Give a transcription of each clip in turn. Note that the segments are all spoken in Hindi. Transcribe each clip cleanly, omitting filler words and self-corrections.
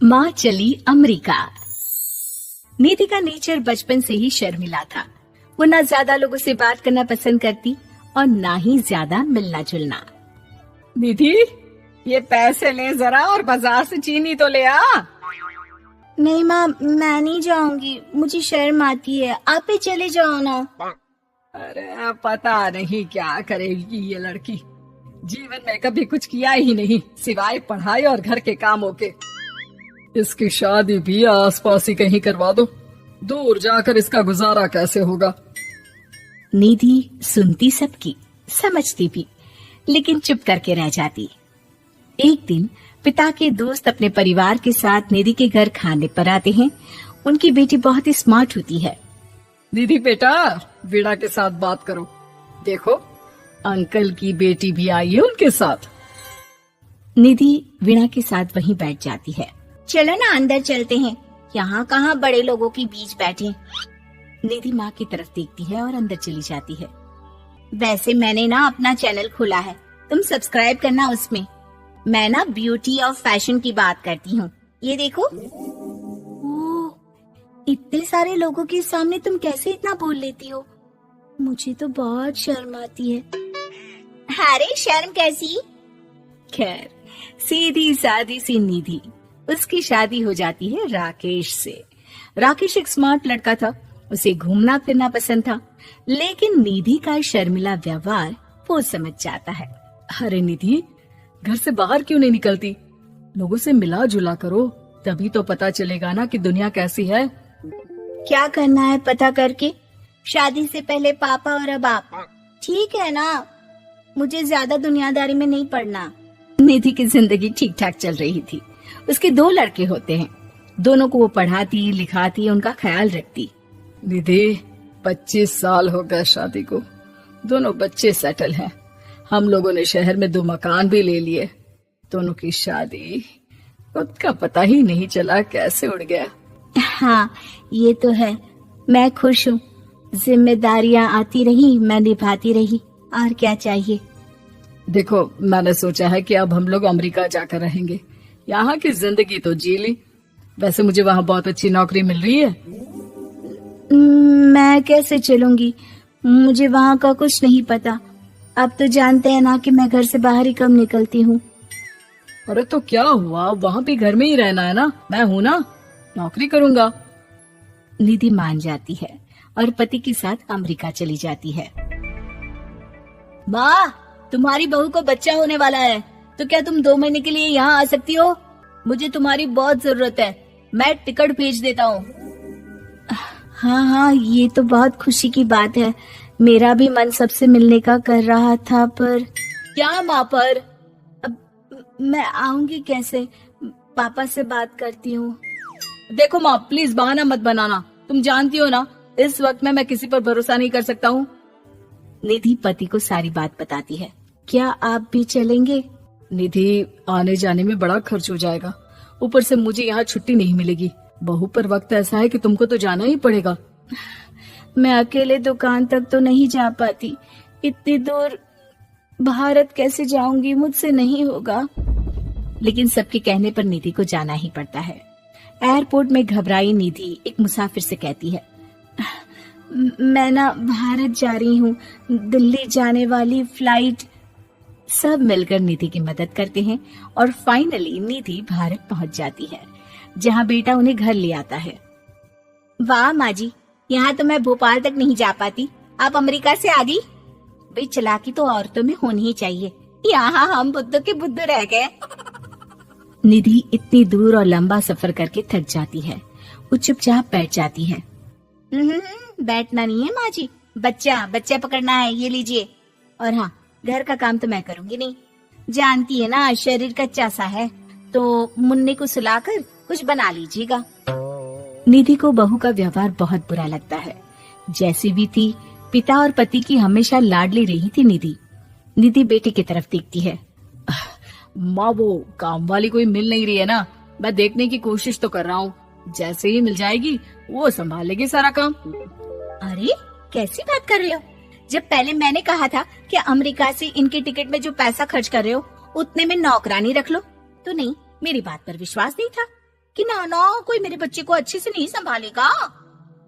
माँ चली अमेरिका। निधि का नेचर बचपन से ही शर्मिला था। वो ना ज्यादा लोगों से बात करना पसंद करती और ना ही ज्यादा मिलना जुलना। निधि, ये पैसे ले जरा और बाजार से चीनी तो ले आ। नहीं माँ, मैं नहीं जाऊंगी, मुझे शर्म आती है, आप ही चले जाओ ना। अरे पता नहीं क्या करेगी ये लड़की, जीवन में कभी कुछ किया ही नहीं सिवाय पढ़ाई और घर के कामों के। इसकी शादी भी आसपास ही कहीं करवा दो, दूर जाकर इसका गुजारा कैसे होगा। निधि सुनती सबकी, समझती भी, लेकिन चुप करके रह जाती। एक दिन पिता के दोस्त अपने परिवार के साथ निधि के घर खाने पर आते हैं। उनकी बेटी बहुत ही स्मार्ट होती है। निधि बेटा, वीणा के साथ बात करो, देखो अंकल की बेटी भी आई है उनके साथ। निधि वीणा के साथ वहीं बैठ जाती है। चलो ना अंदर चलते हैं, यहाँ कहाँ बड़े लोगों के बीच बैठे। निधि माँ की तरफ देखती है और अंदर चली जाती है। वैसे मैंने ना अपना चैनल खोला है, तुम सब्सक्राइब करना उसमें। मैं ना ब्यूटी और फैशन की बात करती हूँ, ये देखो। ओह, इतने सारे लोगों के सामने तुम कैसे इतना बोल लेती हो? मुझे तो बहुत शर्म आती है। अरे शर्म कैसी? खैर, सीधी सादी सी निधि, उसकी शादी हो जाती है राकेश से। राकेश एक स्मार्ट लड़का था, उसे घूमना फिरना पसंद था, लेकिन निधि का शर्मिला व्यवहार वो समझ जाता है। अरे निधि, घर से बाहर क्यों नहीं निकलती? लोगों से मिला जुला करो, तभी तो पता चलेगा ना कि दुनिया कैसी है। क्या करना है पता करके? शादी से पहले पापा और अब आप, ठीक है ना? मुझे ज्यादा दुनियादारी में नहीं पड़ना। निधि की जिंदगी ठीक ठाक चल रही थी। उसके 2 लड़के होते हैं, दोनों को वो पढ़ाती लिखाती, उनका ख्याल रखती। निधि, 25 साल हो गए शादी को, दोनों बच्चे सेटल हैं। हम लोगों ने शहर में 2 मकान भी ले लिए। दोनों की शादी खुद का पता ही नहीं चला कैसे उड़ गया। हाँ, ये तो है। मैं खुश हूँ, जिम्मेदारियाँ आती रही, मैं निभाती रही, और क्या चाहिए। देखो, मैंने सोचा है कि अब हम लोग अमेरिका जाकर रहेंगे। यहाँ की जिंदगी तो जी ली, वैसे मुझे वहाँ बहुत अच्छी नौकरी मिल रही है। मैं कैसे चलूंगी? मुझे वहाँ का कुछ नहीं पता। अब तो जानते हैं ना कि मैं घर से बाहर ही कम निकलती हूँ। अरे तो क्या हुआ, वहाँ भी घर में ही रहना है ना, मैं हूँ ना, नौकरी करूँगा। निधि मान जाती है और पति के साथ अमेरिका चली जाती है। माँ, तुम्हारी बहू को बच्चा होने वाला है, तो क्या तुम 2 महीने के लिए यहाँ आ सकती हो? मुझे तुम्हारी बहुत जरूरत है, मैं टिकट भेज देता हूँ। हाँ, ये तो बहुत खुशी की बात है। मेरा भी मन सबसे मिलने का कर रहा था, पर क्या माँ? पर अब मैं आऊंगी कैसे? पापा से बात करती हूँ। देखो माँ, प्लीज बहाना मत बनाना, तुम जानती हो ना इस वक्त में मैं किसी पर भरोसा नहीं कर सकता हूँ। निधि पति को सारी बात बताती है। क्या आप भी चलेंगे? निधि, आने जाने में बड़ा खर्च हो जाएगा, ऊपर से मुझे यहाँ छुट्टी नहीं मिलेगी। बहू पर वक्त ऐसा है कि तुमको तो जाना ही पड़ेगा। मैं अकेले दुकान तक तो नहीं जा पाती, इतनी दूर भारत कैसे जाऊंगी? मुझसे नहीं होगा। लेकिन सबके कहने पर निधि को जाना ही पड़ता है। एयरपोर्ट में घबराई निधि एक मुसाफिर से कहती है, मैं ना भारत जा रही हूँ, दिल्ली जाने वाली फ्लाइट। सब मिलकर निधि की मदद करते हैं और फाइनली निधि भारत पहुंच जाती है, जहां बेटा उन्हें घर ले आता है। वाह माँ जी, यहाँ तो मैं भोपाल तक नहीं जा पाती, आप अमेरिका से आ गई। भाई चालाकी तो औरतों में होनी ही चाहिए, यहाँ हम बुद्धू के बुद्धू रह गए। निधि इतनी दूर और लंबा सफर करके थक जाती है, वो चुपचाप बैठ जाती है। बैठना नहीं है माँ जी, बच्चा पकड़ना है, ये लीजिए। और हाँ, घर का काम तो मैं करूंगी नहीं, जानती है ना शरीर कच्चा सा है, तो मुन्ने को सुलाकर कुछ बना लीजिएगा। निधि को बहू का व्यवहार बहुत बुरा लगता है। जैसी भी थी, पिता और पति की हमेशा लाडली रही थी निधि। निधि बेटे की तरफ देखती है। माँ, वो काम वाली कोई मिल नहीं रही है ना, मैं देखने की कोशिश तो कर रहा हूँ, जैसे ही मिल जाएगी वो संभालेगी सारा काम। अरे कैसी बात कर रहे हो? जब पहले मैंने कहा था कि अमेरिका से इनके टिकट में जो पैसा खर्च कर रहे हो उतने में नौकरानी रख लो, तो नहीं, मेरी बात पर विश्वास नहीं था। कि ना ना कोई मेरे बच्चे को अच्छे से नहीं संभालेगा।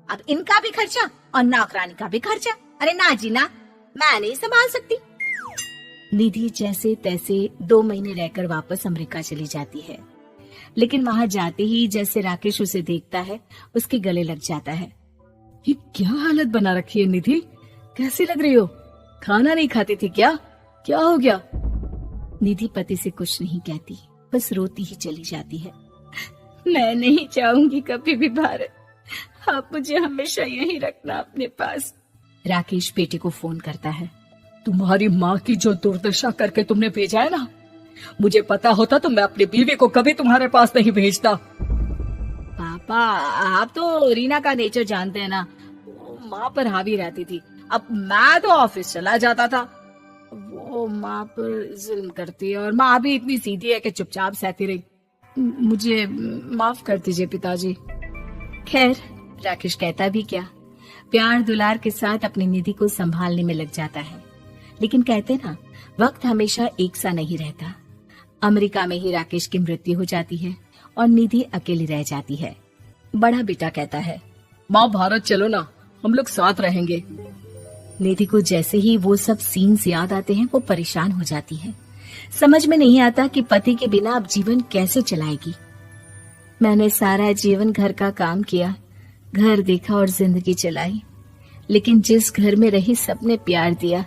अब इनका भी खर्चा और नौकरानी का भी खर्चा। अरे ना जी ना, मैं नहीं संभाल सकती। निधि जैसे तैसे 2 महीने रहकर वापस अमेरिका चली जाती है, लेकिन वहां जाते ही जैसे राकेश उसे देखता है उसके गले लग जाता है। ये क्या हालत बना रखी है निधि, कैसी लग रही हो? खाना नहीं खाती थी क्या? क्या हो गया? निधि पति से कुछ नहीं कहती, बस रोती ही चली जाती है। मैं नहीं चाहूंगी कभी भी भारत, आप मुझे हमेशा यहीं रखना अपने पास। राकेश बेटे को फोन करता है। तुम्हारी माँ की जो दुर्दशा करके तुमने भेजा है ना, मुझे पता होता तो मैं अपनी बीवी को कभी तुम्हारे पास नहीं भेजता। पापा, आप तो रीना का नेचर जानते हैं ना, वो माँ पर हावी रहती थी। अब मैं तो ऑफिस चला जाता था, वो माँ पर जुल्म करती है और माँ भी इतनी सीधी है कि चुपचाप सहती रही। मुझे माफ कर दीजिए पिताजी। खैर, राकेश कहता भी क्या, प्यार दुलार के साथ अपनी निधि को संभालने में लग जाता है। लेकिन कहते ना, वक्त हमेशा एक सा नहीं रहता। अमेरिका में ही राकेश की मृत्यु हो जाती है और निधि अकेली रह जाती है। बड़ा बेटा कहता है, माँ भारत चलो ना, हम लोग साथ रहेंगे। निधि को जैसे ही वो सब सीन्स याद आते हैं वो परेशान हो जाती है। समझ में नहीं आता कि पति के बिना अब जीवन कैसे चलाएगी। मैंने सारा जीवन घर का काम किया, घर देखा और जिंदगी चलाई, लेकिन जिस घर में रही सबने प्यार दिया,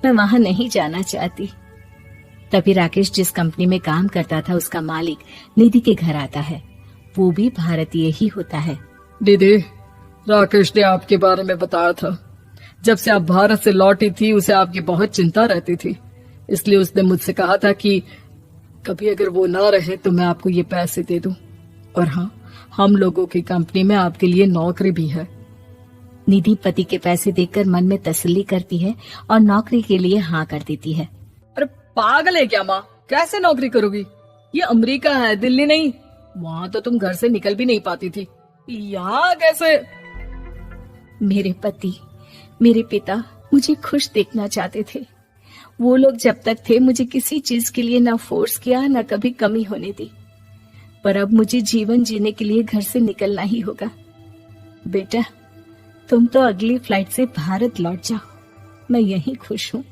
मैं वहां नहीं जाना चाहती। तभी राकेश जिस कंपनी में काम करता था उसका मालिक निधि के घर आता है। वो भी भारतीय ही होता है। दीदी, राकेश ने आपके बारे में बताया था। जब से आप भारत से लौटी थी उसे आपकी बहुत चिंता रहती थी, इसलिए उसने मुझसे कहा था कि कभी अगर वो ना रहे तो मैं आपको ये पैसे दे दूं। और हाँ, हम लोगों की कंपनी में आपके लिए नौकरी भी है। निधि पति के पैसे देखकर मन में तसल्ली करती है और नौकरी के लिए हाँ कर देती है। अरे पागल है क्या माँ, कैसे नौकरी करोगी? ये अमेरिका है, दिल्ली नहीं। वहाँ तो तुम घर से निकल भी नहीं पाती थी, यहाँ कैसे? मेरे पति, मेरे पिता मुझे खुश देखना चाहते थे। वो लोग जब तक थे मुझे किसी चीज के लिए ना फोर्स किया, ना कभी कमी होने दी। पर अब मुझे जीवन जीने के लिए घर से निकलना ही होगा। बेटा, तुम तो अगली फ्लाइट से भारत लौट जाओ, मैं यहीं खुश हूँ।